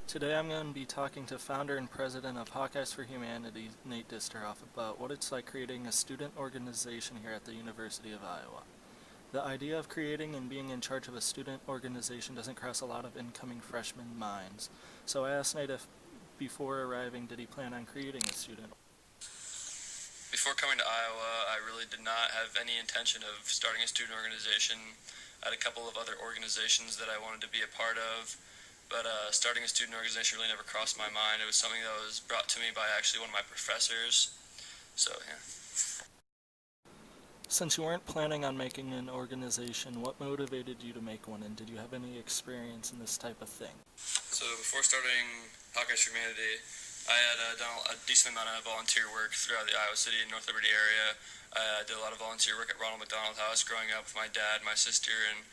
Today I'm going to be talking to founder and president of Hawkeyes for Humanity, Nate Disterhoff, about what it's like creating a student organization here at the University of Iowa. The idea of creating and being in charge of a student organization doesn't cross a lot of incoming freshman minds, so I asked Nate if, before arriving, did he plan on creating a student. Before coming to Iowa, I really did not have any intention of starting a student organization. I had a couple of other organizations that I wanted to be a part of, but starting a student organization really never crossed my mind. It was something that was brought to me by actually one of my professors. So, yeah. Since you weren't planning on making an organization, what motivated you to make one, and did you have any experience in this type of thing? So, before starting Hawkeyes for Humanity, I had done a decent amount of volunteer work throughout the Iowa City and North Liberty area. I did a lot of volunteer work at Ronald McDonald House growing up with my dad, my sister, and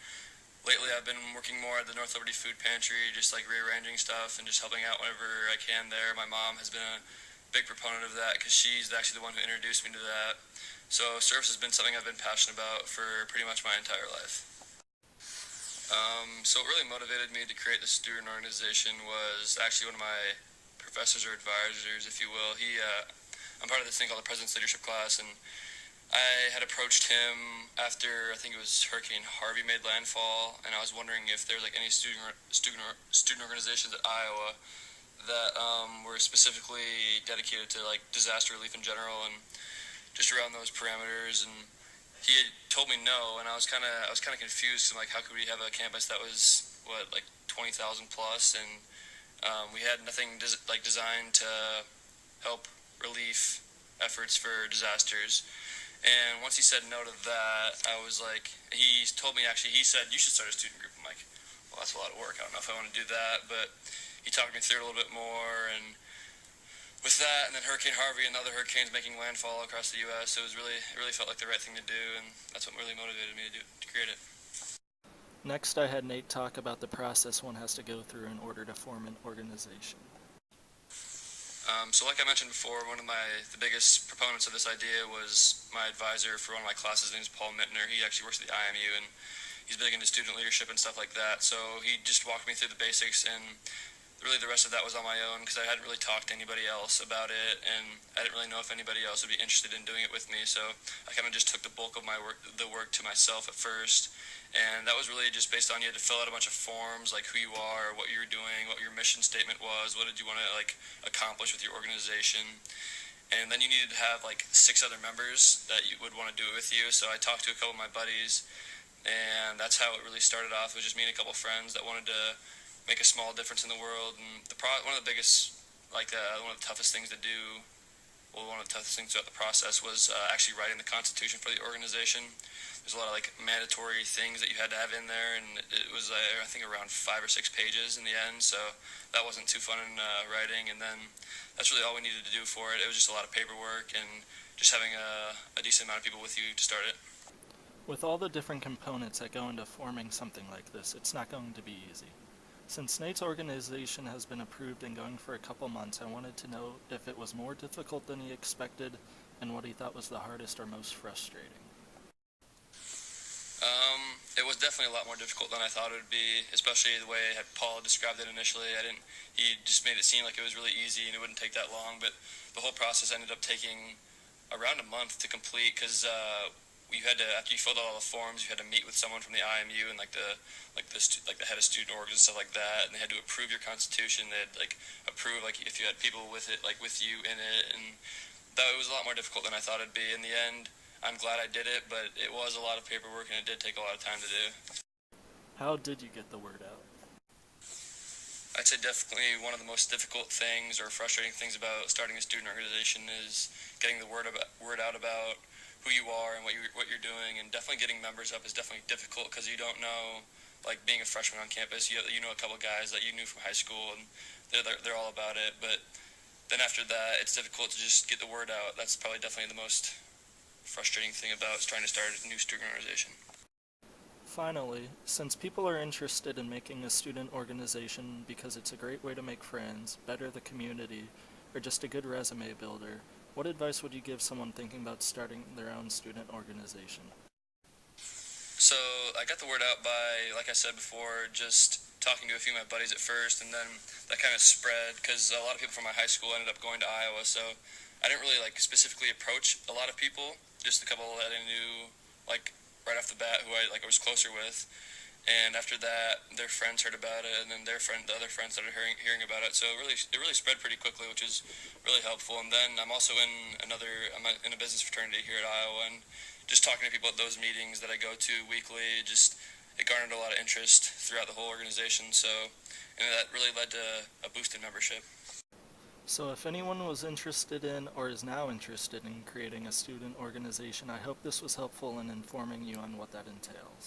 lately I've been working more at the North Liberty Food Pantry, just like rearranging stuff and just helping out whenever I can there. My mom has been a big proponent of that because she's actually the one who introduced me to that. So service has been something I've been passionate about for pretty much my entire life. So what really motivated me to create the student organization was actually one of my professors or advisors, if you will. I'm part of this thing called the President's Leadership Class, and I had approached him after I think it was Hurricane Harvey made landfall, and I was wondering if there's like any student organizations at Iowa that were specifically dedicated to like disaster relief in general and just around those parameters. And he had told me no, and I was kind of confused. Cause I'm like, how could we have a campus that was like 20,000 plus, and we had nothing designed to help relief efforts for disasters. And once he said no to that, I was like, he told me actually, he said, you should start a student group. I'm like, well, that's a lot of work. I don't know if I want to do that. But he talked me through it a little bit more. And with that, and then Hurricane Harvey and other hurricanes making landfall across the U.S., it really felt like the right thing to do. And that's what really motivated me to create it. Next, I had Nate talk about the process one has to go through in order to form an organization. So like I mentioned before, one of the biggest proponents of this idea was my advisor for one of my classes. His name is Paul Mittner. He actually works at the IMU, and he's big into student leadership and stuff like that. So he just walked me through the basics, and really the rest of that was on my own because I hadn't really talked to anybody else about it, and I didn't really know if anybody else would be interested in doing it with me. So I kind of just took the bulk of the work to myself at first. And that was really just based on you had to fill out a bunch of forms, like who you are, what you were doing, what your mission statement was, what did you want to like accomplish with your organization. And then you needed to have like 6 other members that you would want to do it with you. So I talked to a couple of my buddies, and that's how it really started off. It was just me and a couple of friends that wanted to make a small difference in the world. And one of the biggest, one of the toughest things to do, well, one of the toughest things throughout the process was actually writing the constitution for the organization. There's a lot of like mandatory things that you had to have in there, and it was I think around 5 or 6 pages in the end. So that wasn't too fun in writing. And then that's really all we needed to do for it. It was just a lot of paperwork and just having a decent amount of people with you to start it. With all the different components that go into forming something like this, it's not going to be easy. Since Nate's organization has been approved and going for a couple months, I wanted to know if it was more difficult than he expected and what he thought was the hardest or most frustrating. It was definitely a lot more difficult than I thought it would be, especially the way Paul described it initially. He just made it seem like it was really easy and it wouldn't take that long, but the whole process ended up taking around a month to complete because you had to, after you filled out all the forms, you had to meet with someone from the IMU and the head of student orgs and stuff like that, and they had to approve your constitution. They had approve if you had people with it, with you in it, and that it was a lot more difficult than I thought it'd be. In the end, I'm glad I did it, but it was a lot of paperwork and it did take a lot of time to do. How did you get the word out? I'd say definitely one of the most difficult things or frustrating things about starting a student organization is getting the word out about who you are and what you're doing, and definitely getting members up is definitely difficult because you don't know, like being a freshman on campus, you know a couple guys that you knew from high school and they're all about it, but then after that it's difficult to just get the word out. That's probably definitely the most frustrating thing about trying to start a new student organization. Finally, since people are interested in making a student organization because it's a great way to make friends, better the community, or just a good resume builder, what advice would you give someone thinking about starting their own student organization? So I got the word out by, like I said before, just talking to a few of my buddies at first, and then that kind of spread because a lot of people from my high school ended up going to Iowa. So I didn't really like specifically approach a lot of people, just a couple that I knew like right off the bat who I was closer with. And after that, their friends heard about it, and then the other friends started hearing about it. So it really spread pretty quickly, which is really helpful. And then I'm also I'm in a business fraternity here at Iowa, and just talking to people at those meetings that I go to weekly, it garnered a lot of interest throughout the whole organization. So, and that really led to a boosted membership. So if anyone was interested in or is now interested in creating a student organization, I hope this was helpful in informing you on what that entails.